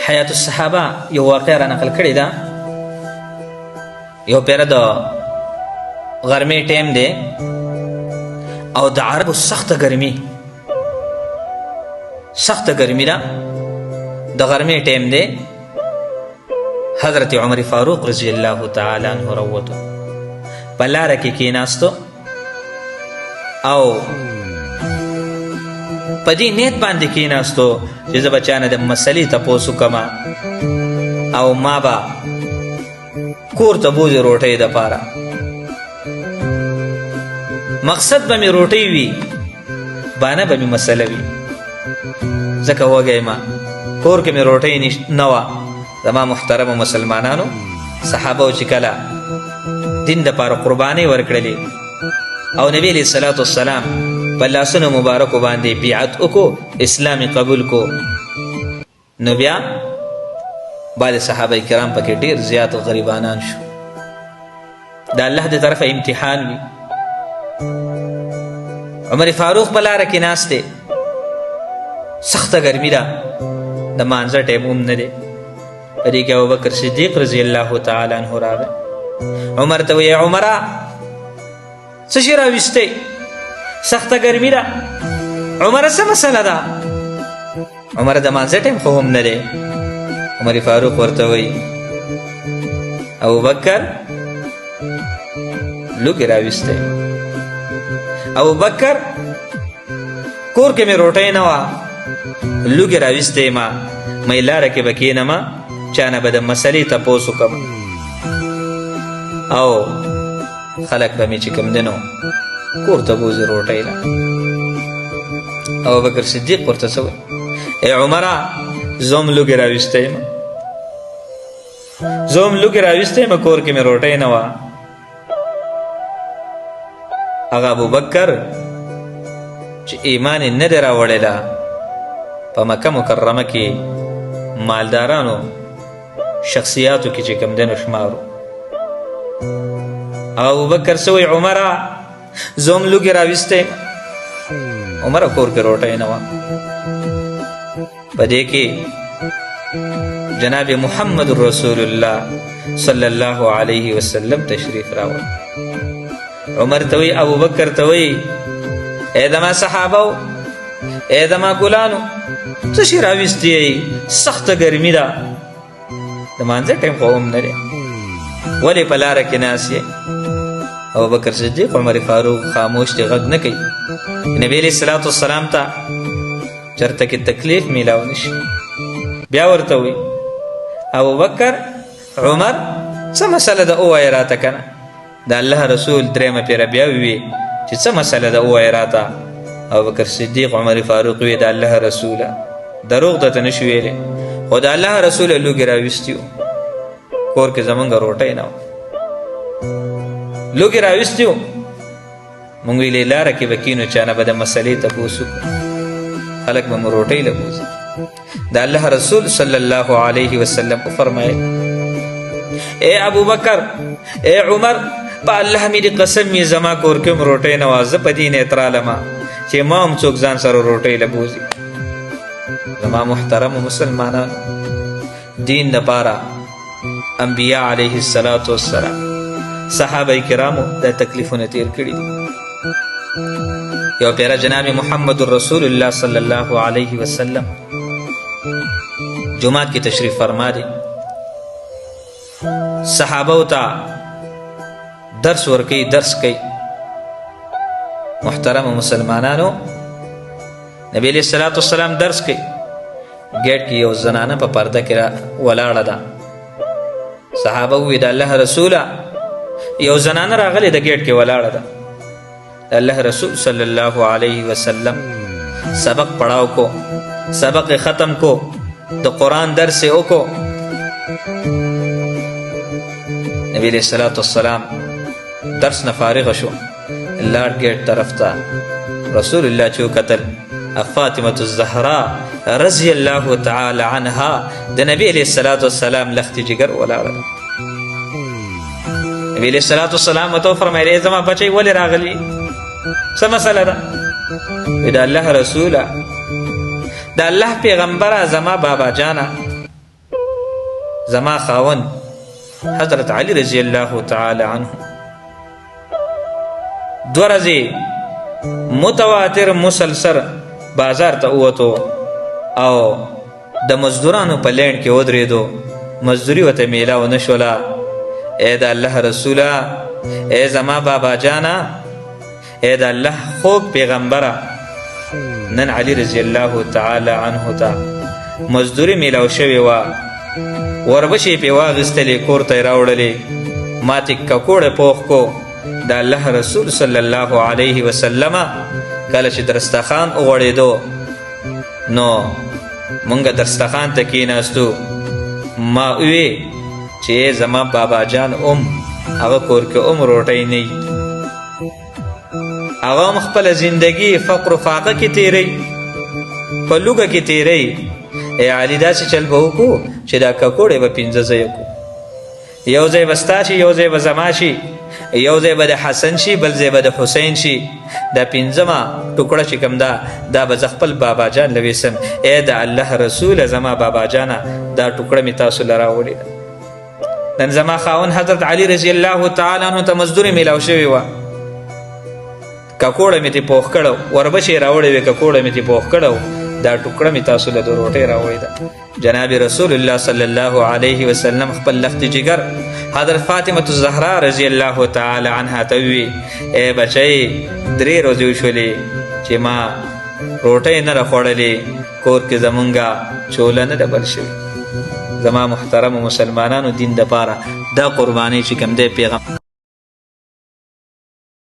حیات الصحابه یو واقع را نقل کړې ده. یو پیره د غرمې ټیم دی او د عربو سخته ګرمي ده. د غرمې ټیم دی. حضرت عمر فاروق رضی الله تعالی عنه راووتو، په لاره کې کېناستو او په دې نیت باندې کېناستو چې زه به چانه د مسلې تپوس وکړمه او ما به کور ته بوځي روټۍ دپاره. مقصد به مې روټۍ وي، بانه به مې مسله وي. ځکه وږی ما کور کې مې روټۍ نه وه. زما محترمو مسلمانانو، صحابو چې کله دین دپاره قربانۍ ورکړلې او نبی علیه الصلاة والسلام په لاسونو مبارکو باندې بیعت وکړو، اسلام قبول کو، نو بیا بعد صحابه کرام پکې ډېر زیات غریبانان شو. د الله د طرفه امتحان وي. عمر فاروق په لاره کې ناست دی، سخته ګرمي ده، د مانځه ټیم هم نه دی. په دې کې ابوبکر صدیق رضی الله تعالی عنه راغی. عمر ته وایي عمره څه شي راویستی؟ سخته ګرمي ده. عمره څه مسله ده؟ عمره د مانځه ټیم خو هم نه دی. عمر فاروق ورته وایي ابوبکر لوګې راویستی. ابوبکر کور کې مې روټۍ نه وه، لوګې راویستی ما، مې لاره کې به کښېنمه، چانه به د مسلې تپوس وکړم او خلک به مې چې کوم دی نو کور ته بوځي روټۍ له. ابوبکر صدیق ورته څه وایي؟ ای عمره زه هم لوګې راویستی یم، کور کې مې روټۍ نه وه. هغه ابوبکر چې ایمان یې نه دی راوړی په مکه مکرمه کې مالدارانو شخصیاتو کې چې کوم دی نو شمارو. ابوبکر څه وایي؟ عمره زه هم لوګې راویستی یم، عمره کور کې روټۍ نه وه. په دې کې جناب محمد رسول الله صلی الله علیه وسلم تشریف راوړ. عمر ته وایي ابوبکر ته وایي ای زما صحابو، ای زما ګلانو، څه شي راویستی یې؟ سخته ګرمي ده، د مانځه ټیم خو هم نه دی، ولې په لاره کې ناست یې؟ ابوبکر صدیق عمر فاروق خاموش دی، غږ نه کوي. نبی علیه الصلاة والسلام ته چرته کې تکلیف میلاو نشي. بیا ورته وایي ابوبکر عمر څه مسله ده ووایه راته که نه. د الله رسول درېیمه پیره بیا وویې چې څه مسله ده ووایه راته. ابوبکر صدیق عمر فاروق وی د الله رسوله دروغ درته نشو ویلی، خو د الله رسوله لوګې راویستي وو، کور کې زمونږ روټۍ نه وه، لوګې راویستي وو. مونږ ویلې لاره کې به کینو، چانه به د مسلې تپوس وکړو، خلک به مو روټۍ له بوځي. د الله رسول صلی الله علیه وسلم وفرمایل ای ابوبکر، ای عمر، په الله مې دې قسم وي زما کور کې هم روټۍ نه وه، زه په دې نیت رالمه چې ما هم څوک ځان سره روټۍ له بوځي. زما محترمو مسلمانانو، دین دپاره انبیا علیه الصلاة والسلام، صحابه کرامو دا تکلیفونه تیر کړي دي. یو پیره جناب محمد رسول الله صلی الله علیه وسلم جمعات کی تشریف فرما دی. صحابو ته درس ورکوي، درس کوي. محترم مسلمانانو، نبی علیہ الصلوۃ والسلام درس کوي. گیټ کې یو زنانه په پرده کې ولاړه ده. صحابه وی د الله رسوله یو زنانه راغلی د گیټ کې ولاړه ده. الله رسول صلی الله علیه وسلم سبق پڑھاو کو، سبق ختم کو، د قرآن درس وکړو. نبی علیہ الصلوۃ والسلام درس نه فارغ شو، لاړ گیټ طرف ته. رسول الله چې وکتل، فاطمة الزهراء رضی الله تعالی عنها د نبی علیہ الصلوۃ والسلام لختی جگر ولاړه ده. نبی علیہ الصلوۃ والسلام ته فرمایل ای زما بچی ولې راغلی؟ څه مسله ده؟ د الله رسوله، د الله پیغمبره، زما بابا جانا زما خاون حضرت علی رضی الله تعالی عنه 2 ورځې متواتر مسلسل بازار ته ووتو او د مزدورانو په لینډ کې ودرېدو. مزدوري ورته میلاو نه شوله. ای د الله رسوله، ای زما بابا جانا، ای د الله خوږ پیغمبره، نن علی رضی الله تعالی عنه ته مزدوري میلاو شوې وه. وربشې پې واخیستلې، کور ته یې راوړلې، ما تې ککوړی پوخ کو. د الله رسول صلی الله علیه وسلم کله چې درستخان وغوړېدو نو مونږ درستخان ته کېناستو. ما ووی چې زما بابا جان هغه کور کې روټۍ نه وي، هغه هم خپله زندګي فقر و فاقه کې تیروي، په لوږه کې تیروي. ای علي داسې چل به وکړو چې دا ککوړې به 5 ځایه کړو، یو ځای به ستا شي، یو ځای به زما شي، یو ځای به د حسن شي، بل ځای به د حسین شي. دا 5مه ټوکړه چې کوم دا به زه خپل بابا جان له ویسم. ای د الله رسوله زما بابا جانه، دا ټوکړه مې تاسو له راوړې ده. نن زما خاون حضرت علی رضی الله تعالی عنه ته مزدوري میلاو شوې وه، ککوړه مې ترې پوخ کړی، وربشې راوړې وې، ککوړه مې ترې پوخ کړی، دا ټوکړه مې تاسو له د روټۍ راوړې ده. جناب رسول الله صلی الله علیه وسلم خپل لخت جگر حضرت فاطمه الزهرا رضی الله تعالی عنها ته ووی ای بچی 3 ورځې شولې چې ما روټۍ نه ده خوړلې، کور کې زمونږه چوله نه ده بل شوې. زما محترم مسلمانانو دین دپاره دا قربانۍ چې کوم دی پیغام